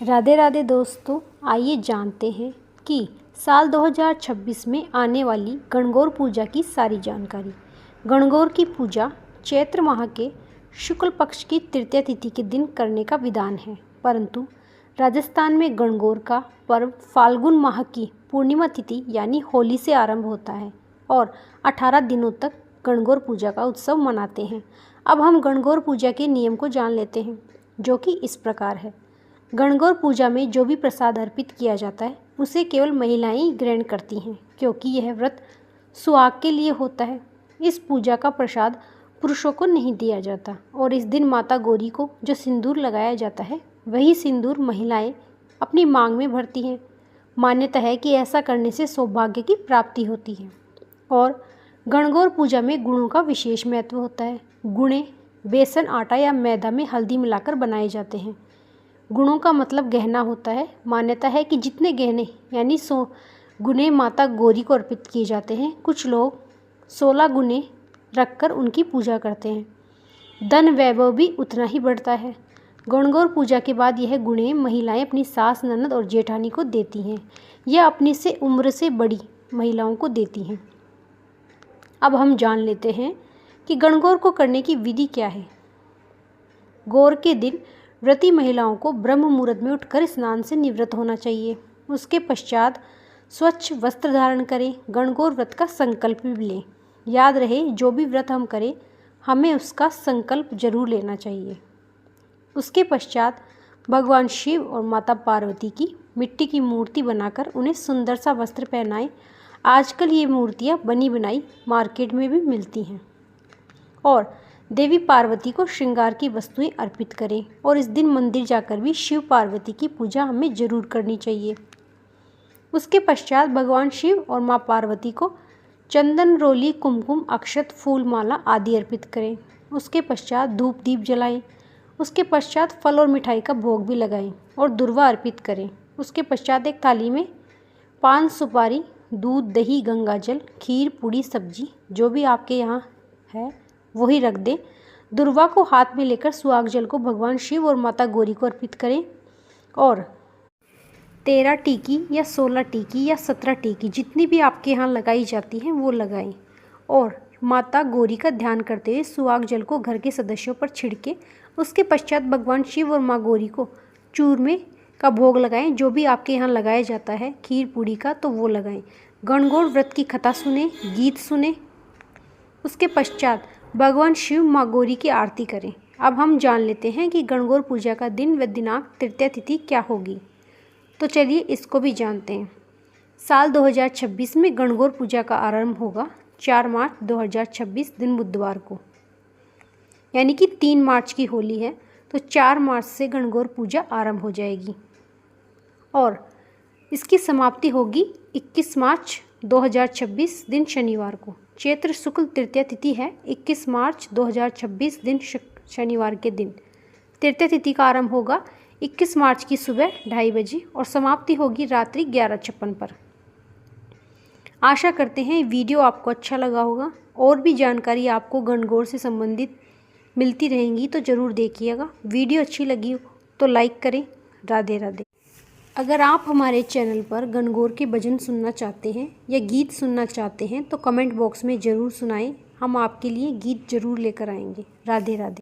राधे राधे दोस्तों, आइए जानते हैं कि साल 2026 में आने वाली गणगौर पूजा की सारी जानकारी। गणगौर की पूजा चैत्र माह के शुक्ल पक्ष की तृतीया तिथि के दिन करने का विधान है, परंतु राजस्थान में गणगौर का पर्व फाल्गुन माह की पूर्णिमा तिथि यानी होली से आरंभ होता है और 18 दिनों तक गणगौर पूजा का उत्सव मनाते हैं। अब हम गणगौर पूजा के नियम को जान लेते हैं, जो कि इस प्रकार है। गणगौर पूजा में जो भी प्रसाद अर्पित किया जाता है उसे केवल महिलाएं ही ग्रहण करती हैं, क्योंकि यह व्रत सुहाग के लिए होता है। इस पूजा का प्रसाद पुरुषों को नहीं दिया जाता और इस दिन माता गौरी को जो सिंदूर लगाया जाता है वही सिंदूर महिलाएं अपनी मांग में भरती हैं। मान्यता है कि ऐसा करने से सौभाग्य की प्राप्ति होती है और गणगौर पूजा में गुणों का विशेष महत्व होता है। गुणे बेसन, आटा या मैदा में हल्दी मिलाकर बनाए जाते हैं। गुणों का मतलब गहना होता है। मान्यता है कि जितने गहने यानी 100 गुने माता गौरी को अर्पित किए जाते हैं, कुछ लोग 16 गुने रखकर उनकी पूजा करते हैं। धन वैभव भी उतना ही बढ़ता है। गणगौर पूजा के बाद यह गुणे महिलाएं अपनी सास, ननद और जेठानी को देती हैं या अपनी से उम्र से बड़ी महिलाओं को देती हैं। अब हम जान लेते हैं कि गणगौर को करने की विधि क्या है। गौर के दिन व्रती महिलाओं को ब्रह्म मुहूर्त में उठकर स्नान से निवृत्त होना चाहिए। उसके पश्चात स्वच्छ वस्त्र धारण करें। गणगौर व्रत का संकल्प भी लें। याद रहे, जो भी व्रत हम करें हमें उसका संकल्प जरूर लेना चाहिए। उसके पश्चात भगवान शिव और माता पार्वती की मिट्टी की मूर्ति बनाकर उन्हें सुंदर सा वस्त्र पहनाएं। आजकल ये मूर्तियाँ बनी बनाई मार्केट में भी मिलती हैं। और देवी पार्वती को श्रृंगार की वस्तुएं अर्पित करें और इस दिन मंदिर जाकर भी शिव पार्वती की पूजा हमें जरूर करनी चाहिए। उसके पश्चात भगवान शिव और माँ पार्वती को चंदन, रोली, कुमकुम, अक्षत, फूल माला आदि अर्पित करें। उसके पश्चात धूप दीप जलाएं। उसके पश्चात फल और मिठाई का भोग भी लगाएं और दुर्वा अर्पित करें। उसके पश्चात एक थाली में पान, सुपारी, दूध, दही, गंगाजल, खीर, पूड़ी, सब्जी जो भी आपके यहाँ है वही रख दें। दुर्वा को हाथ में लेकर सुहाग जल को भगवान शिव और माता गौरी को अर्पित करें और 13 टीकी या 16 टीकी या 17 टीकी जितनी भी आपके यहाँ लगाई जाती हैं वो लगाएं और माता गौरी का ध्यान करते हुए सुहाग जल को घर के सदस्यों पर छिड़के। उसके पश्चात भगवान शिव और माँ गौरी को चूरमे का भोग लगाएं। जो भी आपके यहाँ लगाया जाता है खीर पूड़ी का तो वो लगाएं। गणगौर व्रत की कथा सुने, गीत सुने। उसके पश्चात भगवान शिव माँ गौरी की आरती करें। अब हम जान लेते हैं कि गणगौर पूजा का दिन व दिनांक तृतीया तिथि क्या होगी, तो चलिए इसको भी जानते हैं। साल 2026 में गणगौर पूजा का आरंभ होगा 4 मार्च 2026 दिन बुधवार को, यानी कि 3 मार्च की होली है तो 4 मार्च से गणगौर पूजा आरंभ हो जाएगी और इसकी समाप्ति होगी 21 मार्च 2026 दिन शनिवार को। चैत्र शुक्ल तृतीया तिथि है 21 मार्च 2026 दिन शनिवार के दिन। तृतीया तिथि का आरंभ होगा 21 मार्च की सुबह 2:30 बजे और समाप्ति होगी रात्रि 11:56 पर। आशा करते हैं वीडियो आपको अच्छा लगा होगा। और भी जानकारी आपको गणगौर से संबंधित मिलती रहेंगी तो ज़रूर देखिएगा। वीडियो अच्छी लगी हो तो लाइक करें। राधे राधे। अगर आप हमारे चैनल पर गणगौर के भजन सुनना चाहते हैं या गीत सुनना चाहते हैं तो कमेंट बॉक्स में ज़रूर सुनाएं। हम आपके लिए गीत ज़रूर लेकर आएंगे। राधे राधे।